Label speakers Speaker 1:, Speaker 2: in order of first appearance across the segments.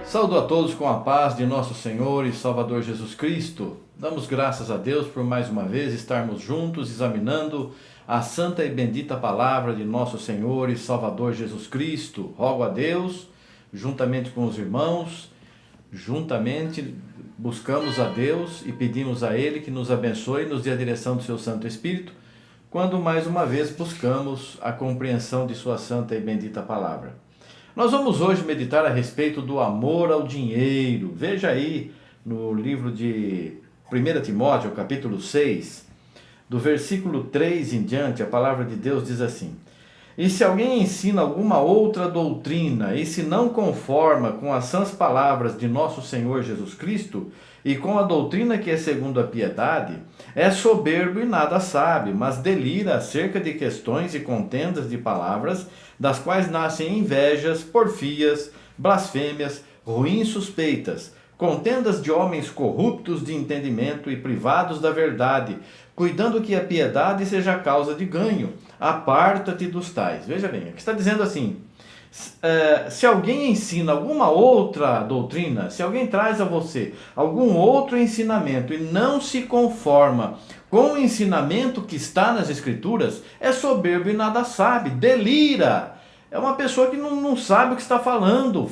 Speaker 1: Saúdo a todos com a paz de nosso Senhor e Salvador Jesus Cristo. Damos graças a Deus por mais uma vez estarmos juntos examinando a santa e bendita palavra de nosso Senhor e Salvador Jesus Cristo. Rogo a Deus, juntamente com os irmãos, juntamente buscamos a Deus e pedimos a Ele que nos abençoe e nos dê a direção do seu Santo Espírito, quando mais uma vez buscamos a compreensão de sua santa e bendita palavra. Nós vamos hoje meditar a respeito do amor ao dinheiro. Veja aí no livro de 1 Timóteo, capítulo 6, do versículo 3 em diante, a palavra de Deus diz assim: E se alguém ensina alguma outra doutrina, e se não conforma com as sãs palavras de nosso Senhor Jesus Cristo, e com a doutrina que é segundo a piedade, é soberbo e nada sabe, mas delira acerca de questões e contendas de palavras, das quais nascem invejas, porfias, blasfêmias, ruins suspeitas, contendas de homens corruptos de entendimento e privados da verdade, cuidando que a piedade seja a causa de ganho. Aparta-te dos tais. Veja bem, aqui está dizendo assim: se alguém ensina alguma outra doutrina, se alguém traz a você algum outro ensinamento e não se conforma com o ensinamento que está nas Escrituras, é soberbo e nada sabe, delira. É uma pessoa que não sabe o que está falando,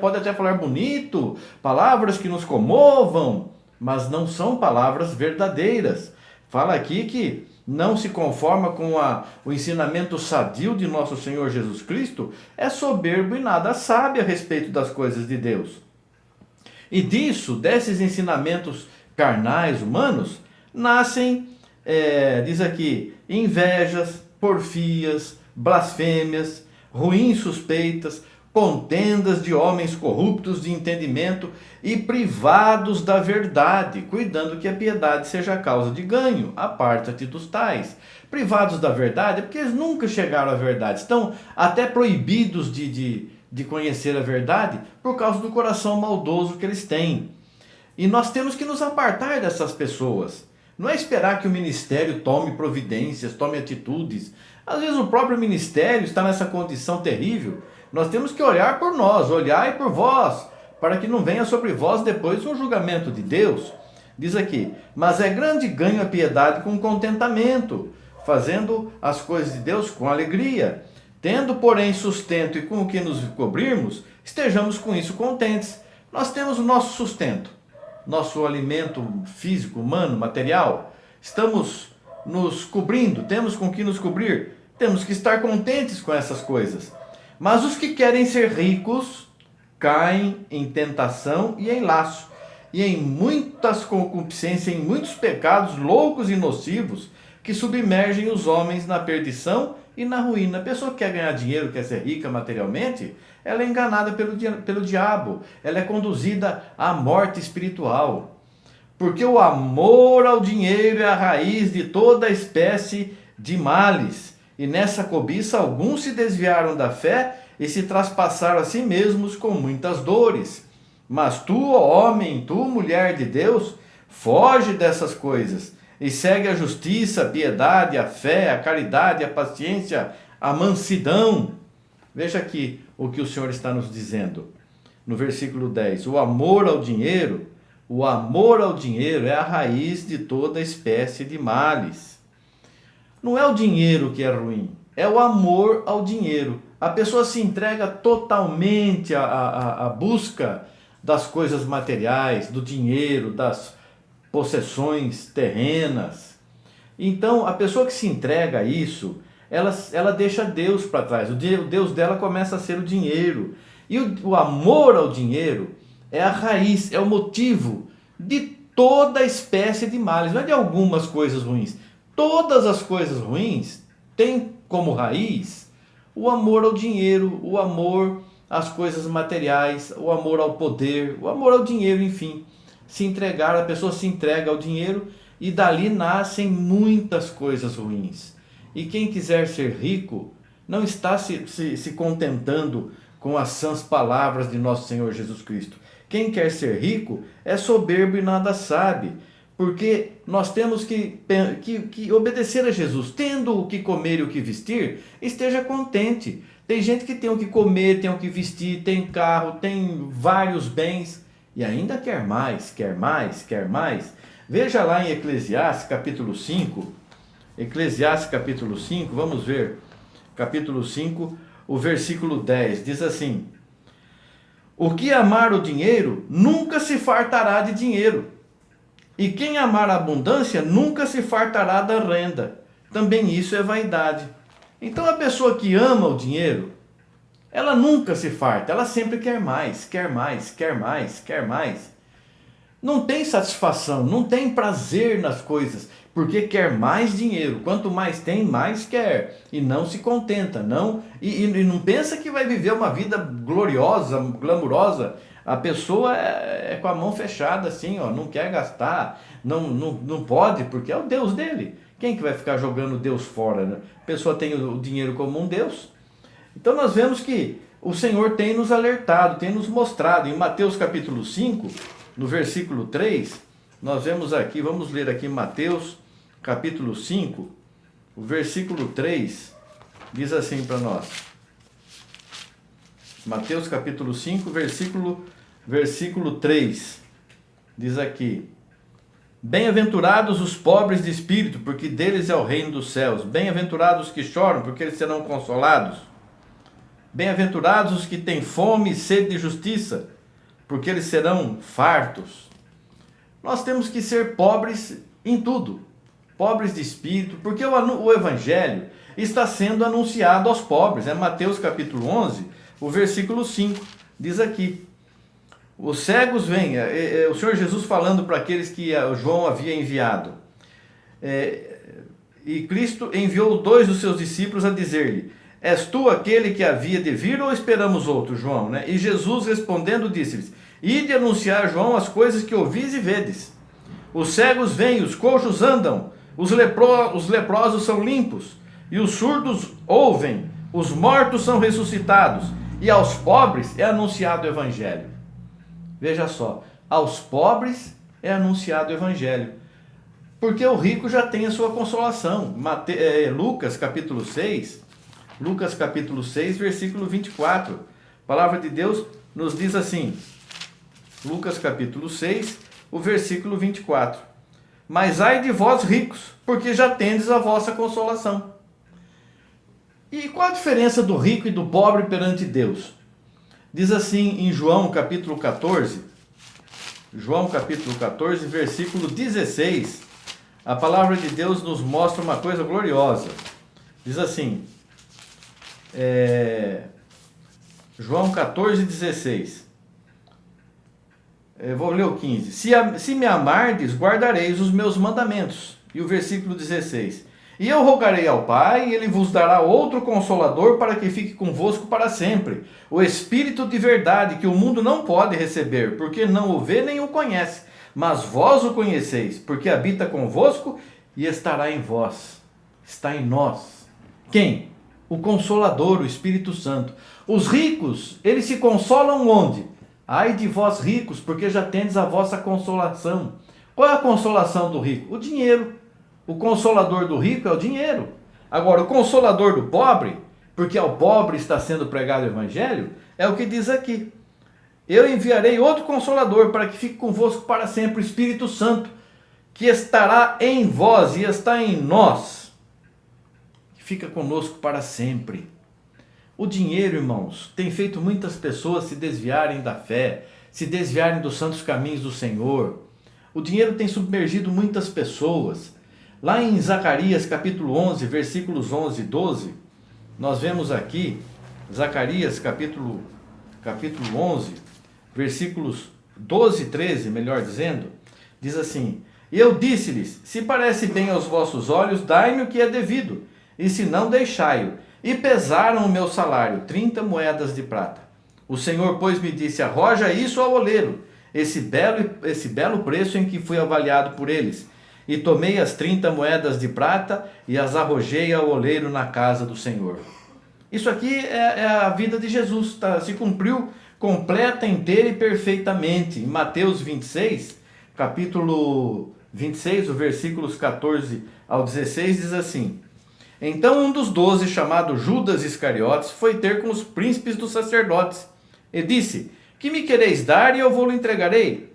Speaker 1: pode até falar bonito, palavras que nos comovam, mas não são palavras verdadeiras. Fala aqui que não se conforma com o ensinamento sadio de nosso Senhor Jesus Cristo, é soberbo e nada sabe a respeito das coisas de Deus. E desses ensinamentos carnais, humanos, nascem, diz aqui, invejas, porfias, blasfêmias, ruins suspeitas, contendas de homens corruptos de entendimento e privados da verdade, cuidando que a piedade seja a causa de ganho. Aparta-te dos tais. Privados da verdade, porque eles nunca chegaram à verdade, estão até proibidos de conhecer a verdade por causa do coração maldoso que eles têm. E nós temos que nos apartar dessas pessoas. Não é esperar que o ministério tome providências, tome atitudes. Às vezes o próprio ministério está nessa condição terrível. Nós temos que olhar por nós, olhai por vós, para que não venha sobre vós depois um julgamento de Deus. Diz aqui: mas é grande ganho a piedade com contentamento, fazendo as coisas de Deus com alegria. Tendo, porém, sustento e com o que nos cobrirmos, estejamos com isso contentes. Nós temos o nosso sustento, nosso alimento físico, humano, material. Estamos nos cobrindo, temos com que nos cobrir. Temos que estar contentes com essas coisas. Mas os que querem ser ricos caem em tentação e em laço, e em muitas concupiscências, em muitos pecados loucos e nocivos, que submergem os homens na perdição e na ruína. A pessoa que quer ganhar dinheiro, quer ser rica materialmente, ela é enganada pelo diabo, ela é conduzida à morte espiritual. Porque o amor ao dinheiro é a raiz de toda espécie de males. E nessa cobiça alguns se desviaram da fé e se traspassaram a si mesmos com muitas dores. Mas tu, ó homem, tu, mulher de Deus, foge dessas coisas e segue a justiça, a piedade, a fé, a caridade, a paciência, a mansidão. Veja aqui o que o Senhor está nos dizendo no versículo 10. O amor ao dinheiro é a raiz de toda espécie de males. Não é o dinheiro que é ruim, é o amor ao dinheiro. A pessoa se entrega totalmente à busca das coisas materiais, do dinheiro, das possessões terrenas. Então, a pessoa que se entrega a isso, ela deixa Deus para trás. O Deus dela começa a ser o dinheiro. E o amor ao dinheiro é a raiz, é o motivo de toda espécie de males, não é de algumas coisas ruins. Todas as coisas ruins têm como raiz o amor ao dinheiro, o amor às coisas materiais, o amor ao poder, o amor ao dinheiro, enfim. A pessoa se entrega ao dinheiro e dali nascem muitas coisas ruins. E quem quiser ser rico não está se contentando com as sãs palavras de nosso Senhor Jesus Cristo. Quem quer ser rico é soberbo e nada sabe, Porque nós temos que obedecer a Jesus. Tendo o que comer e o que vestir, esteja contente. Tem gente que tem o que comer, tem o que vestir, tem carro, tem vários bens e ainda quer mais, quer mais, quer mais. Veja lá em Eclesiastes capítulo 5, Eclesiastes capítulo 5, vamos ver, capítulo 5, o versículo 10, diz assim: o que amar o dinheiro, nunca se fartará de dinheiro, e quem amar a abundância, nunca se fartará da renda. Também isso é vaidade. Então a pessoa que ama o dinheiro, ela nunca se farta, ela sempre quer mais, quer mais, quer mais, quer mais. Não tem satisfação, não tem prazer nas coisas, porque quer mais dinheiro. Quanto mais tem, mais quer. E não se contenta, não. E não pensa que vai viver uma vida gloriosa, glamurosa. A pessoa é com a mão fechada assim, ó, não quer gastar, não pode, porque é o Deus dele. Quem que vai ficar jogando Deus fora, né? A pessoa tem o dinheiro como um Deus. Então nós vemos que o Senhor tem nos alertado, tem nos mostrado. Em Mateus capítulo 5, no versículo 3, nós vemos aqui, vamos ler aqui Mateus capítulo 5, o versículo 3, diz assim para nós. Mateus capítulo 5, versículo 3, diz aqui: bem-aventurados os pobres de espírito, porque deles é o reino dos céus. Bem-aventurados os que choram, porque eles serão consolados. Bem-aventurados os que têm fome e sede de justiça, porque eles serão fartos. Nós temos que ser pobres em tudo, pobres de espírito, porque o evangelho está sendo anunciado aos pobres. É Mateus capítulo 11, o versículo 5, diz aqui: os cegos vêm, o Senhor Jesus falando para aqueles que João havia enviado. E Cristo enviou 2 dos seus discípulos a dizer-lhe: és tu aquele que havia de vir ou esperamos outro, João? E Jesus respondendo disse-lhes: ide anunciar a João as coisas que ouvis e vedes. Os cegos vêm, os coxos andam, os leprosos são limpos, e os surdos ouvem, os mortos são ressuscitados, e aos pobres é anunciado o evangelho. Veja só, aos pobres é anunciado o evangelho, porque o rico já tem a sua consolação. Lucas capítulo 6, versículo 24, a palavra de Deus nos diz assim, Lucas capítulo 6, o versículo 24: mas ai de vós ricos, porque já tendes a vossa consolação. E qual a diferença do rico e do pobre perante Deus? Diz assim em João capítulo 14, versículo 16, a palavra de Deus nos mostra uma coisa gloriosa. Diz assim, João 14, 16. Eu vou ler o 15. Se me amardes, guardareis os meus mandamentos. E o versículo 16. E eu rogarei ao Pai, e Ele vos dará outro Consolador para que fique convosco para sempre. O Espírito de verdade, que o mundo não pode receber, porque não o vê nem o conhece. Mas vós o conheceis, porque habita convosco e estará em vós. Está em nós. Quem? O Consolador, o Espírito Santo. Os ricos, eles se consolam onde? Ai de vós ricos, porque já tendes a vossa consolação. Qual é a consolação do rico? O dinheiro. O consolador do rico é o dinheiro. Agora, o consolador do pobre, porque ao pobre está sendo pregado o evangelho, é o que diz aqui: eu enviarei outro consolador para que fique convosco para sempre, o Espírito Santo, que estará em vós e está em nós, que fica conosco para sempre. O dinheiro, irmãos, tem feito muitas pessoas se desviarem da fé, se desviarem dos santos caminhos do Senhor. O dinheiro tem submergido muitas pessoas. Lá em Zacarias capítulo 11, versículos 11 e 12, nós vemos aqui, Zacarias capítulo 11, versículos 12 e 13, melhor dizendo, diz assim: e eu disse-lhes, se parece bem aos vossos olhos, dai-me o que é devido, e se não, deixai-o. E pesaram o meu salário, 30 moedas de prata. O Senhor, pois, me disse: arroja isso ao oleiro, esse belo preço em que fui avaliado por eles. E tomei as 30 moedas de prata e as arrojei ao oleiro na casa do Senhor. Isso aqui é a vida de Jesus, se cumpriu completa, inteira e perfeitamente. Em Mateus 26, capítulo 26, o versículos 14 ao 16, diz assim: Então um dos 12, chamado Judas Iscariotes, foi ter com os príncipes dos sacerdotes e disse: Que me quereis dar e eu vou-lhe entregarei?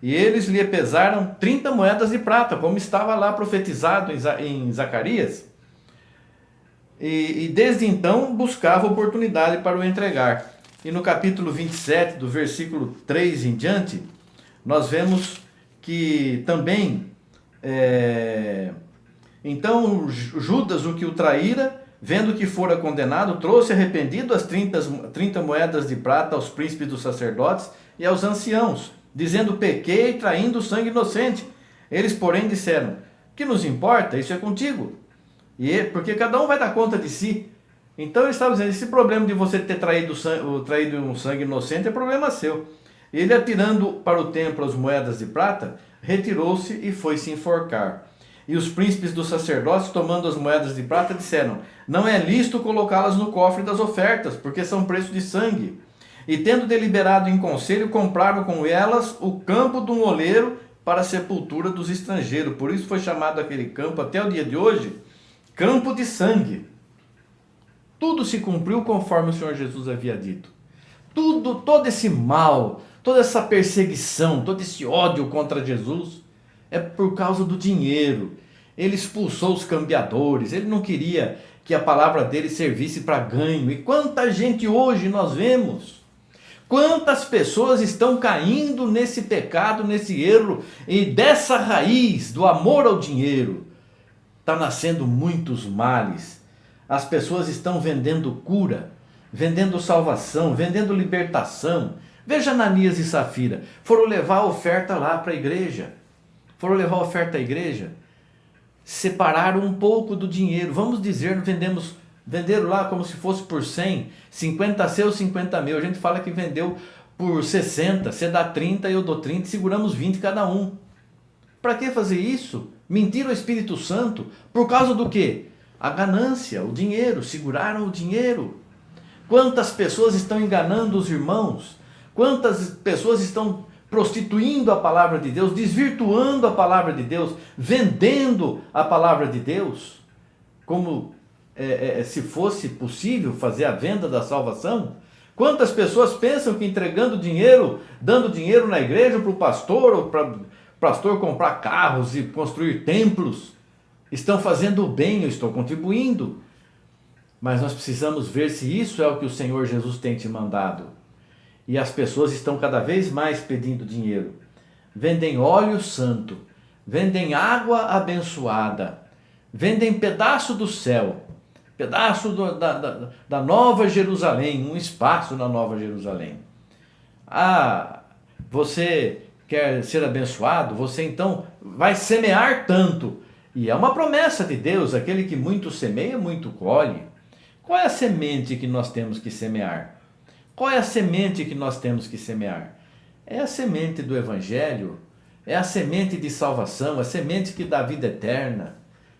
Speaker 1: E eles lhe pesaram 30 moedas de prata, como estava lá profetizado em Zacarias. E desde então buscava oportunidade para o entregar. E no capítulo 27, do versículo 3 em diante, nós vemos que também, então Judas, o que o traíra, vendo que fora condenado, trouxe arrependido as 30 moedas de prata aos príncipes dos sacerdotes e aos anciãos, dizendo: pequei traindo o sangue inocente. Eles, porém, disseram: que nos importa? Isso é contigo. Porque cada um vai dar conta de si. Então ele estava dizendo: esse problema de você ter traído um sangue inocente é problema seu. Ele, atirando para o templo as moedas de prata, retirou-se e foi se enforcar. E os príncipes dos sacerdotes, tomando as moedas de prata, disseram: não é lícito colocá-las no cofre das ofertas, porque são preço de sangue. E tendo deliberado em conselho, compraram com elas o campo de um oleiro para a sepultura dos estrangeiros. Por isso foi chamado aquele campo, até o dia de hoje, Campo de Sangue. Tudo se cumpriu conforme o Senhor Jesus havia dito. Todo esse mal, toda essa perseguição, todo esse ódio contra Jesus é por causa do dinheiro. Ele expulsou os cambiadores, ele não queria que a palavra dele servisse para ganho. E quanta gente hoje nós vemos, quantas pessoas estão caindo nesse pecado, nesse erro, e dessa raiz do amor ao dinheiro está nascendo muitos males. As pessoas estão vendendo cura, vendendo salvação, vendendo libertação. Veja Ananias e Safira, foram levar a oferta lá para a igreja. Separaram um pouco do dinheiro. Vamos dizer, venderam lá como se fosse por 100, 50 seus, 50 meu. A gente fala que vendeu por 60, você dá 30, eu dou 30, seguramos 20 cada um. Para que fazer isso? Mentir ao Espírito Santo. Por causa do quê? A ganância, o dinheiro, seguraram o dinheiro. Quantas pessoas estão enganando os irmãos? Quantas pessoas estão prostituindo a palavra de Deus, desvirtuando a palavra de Deus, vendendo a palavra de Deus, como se fosse possível fazer a venda da salvação? Quantas pessoas pensam que entregando dinheiro, dando dinheiro na igreja para o pastor, ou para o pastor comprar carros e construir templos, estão fazendo o bem, eu estou contribuindo. Mas nós precisamos ver se isso é o que o Senhor Jesus tem te mandado. E as pessoas estão cada vez mais pedindo dinheiro. Vendem óleo santo, vendem água abençoada, vendem pedaço do céu, pedaço da Nova Jerusalém, um espaço na Nova Jerusalém. Ah, você quer ser abençoado? Você então vai semear tanto. E é uma promessa de Deus: aquele que muito semeia, muito colhe. Qual é a semente que nós temos que semear? Qual é a semente que nós temos que semear? É a semente do Evangelho, é a semente de salvação, a semente que dá vida eterna.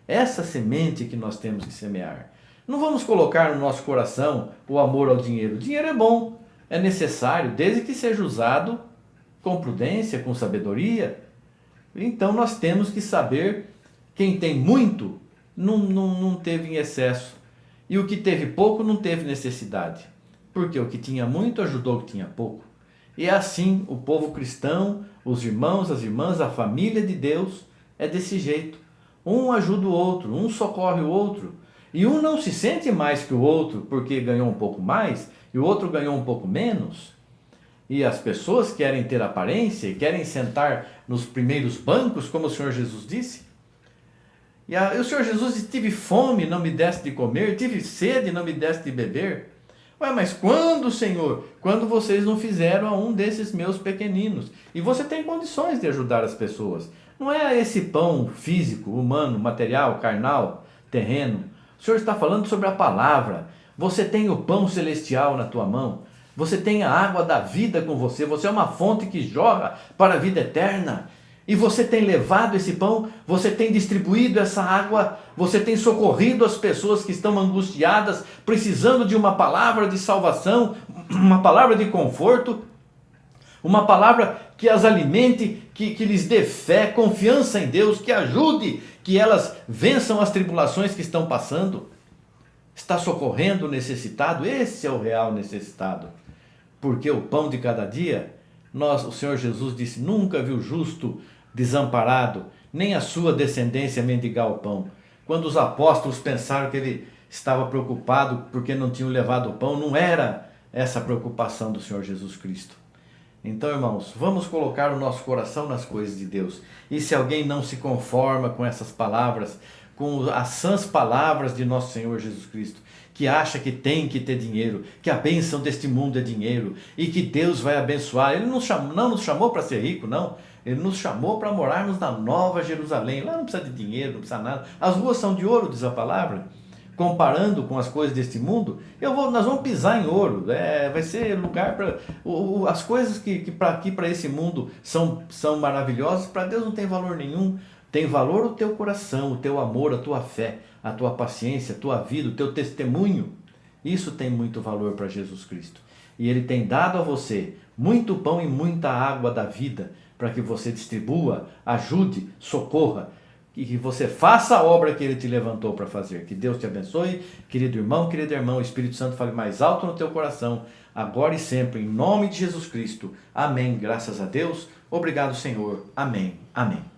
Speaker 1: Essa semente que nós temos que semear. Não vamos colocar no nosso coração o amor ao dinheiro. O dinheiro é bom, é necessário, desde que seja usado com prudência, com sabedoria. Então nós temos que saber: quem tem muito não teve em excesso, e o que teve pouco não teve necessidade. Porque o que tinha muito ajudou o que tinha pouco. E é assim o povo cristão, os irmãos, as irmãs, a família de Deus é desse jeito. Um ajuda o outro, um socorre o outro. E um não se sente mais que o outro porque ganhou um pouco mais e o outro ganhou um pouco menos. E as pessoas querem ter aparência e querem sentar nos primeiros bancos, como o Senhor Jesus disse. E o Senhor Jesus disse: tive fome, não me deste de comer, tive sede, não me deste de beber. Ué, mas quando, Senhor? Quando vocês não fizeram a um desses meus pequeninos. E você tem condições de ajudar as pessoas. Não é esse pão físico, humano, material, carnal, terreno. O Senhor está falando sobre a palavra. Você tem o pão celestial na tua mão. Você tem a água da vida com você. Você é uma fonte que jorra para a vida eterna. E você tem levado esse pão, você tem distribuído essa água, você tem socorrido as pessoas que estão angustiadas, precisando de uma palavra de salvação, uma palavra de conforto, uma palavra que as alimente, que lhes dê fé, confiança em Deus, que ajude, que elas vençam as tribulações que estão passando. Está socorrendo o necessitado, esse é o real necessitado. Porque o pão de cada dia, o Senhor Jesus disse, nunca viu justo desamparado, nem a sua descendência mendigar o pão. Quando os apóstolos pensaram que ele estava preocupado porque não tinham levado o pão, não era essa a preocupação do Senhor Jesus Cristo. Então, irmãos, vamos colocar o nosso coração nas coisas de Deus. E se alguém não se conforma com essas palavras, com as sãs palavras de nosso Senhor Jesus Cristo, que acha que tem que ter dinheiro, que a bênção deste mundo é dinheiro e que Deus vai abençoar. Ele não nos chamou para ser rico, não. Ele nos chamou para morarmos na Nova Jerusalém. Lá não precisa de dinheiro, não precisa nada. As ruas são de ouro, diz a palavra. Comparando com as coisas deste mundo, nós vamos pisar em ouro. Vai ser lugar para... As coisas que para esse mundo são maravilhosas, para Deus não tem valor nenhum. Tem valor o teu coração, o teu amor, a tua fé, a tua paciência, a tua vida, o teu testemunho. Isso tem muito valor para Jesus Cristo. E Ele tem dado a você muito pão e muita água da vida, para que você distribua, ajude, socorra, e que você faça a obra que Ele te levantou para fazer. Que Deus te abençoe, querido irmão, querida irmã. O Espírito Santo fale mais alto no teu coração, agora e sempre, em nome de Jesus Cristo. Amém. Graças a Deus. Obrigado, Senhor. Amém. Amém.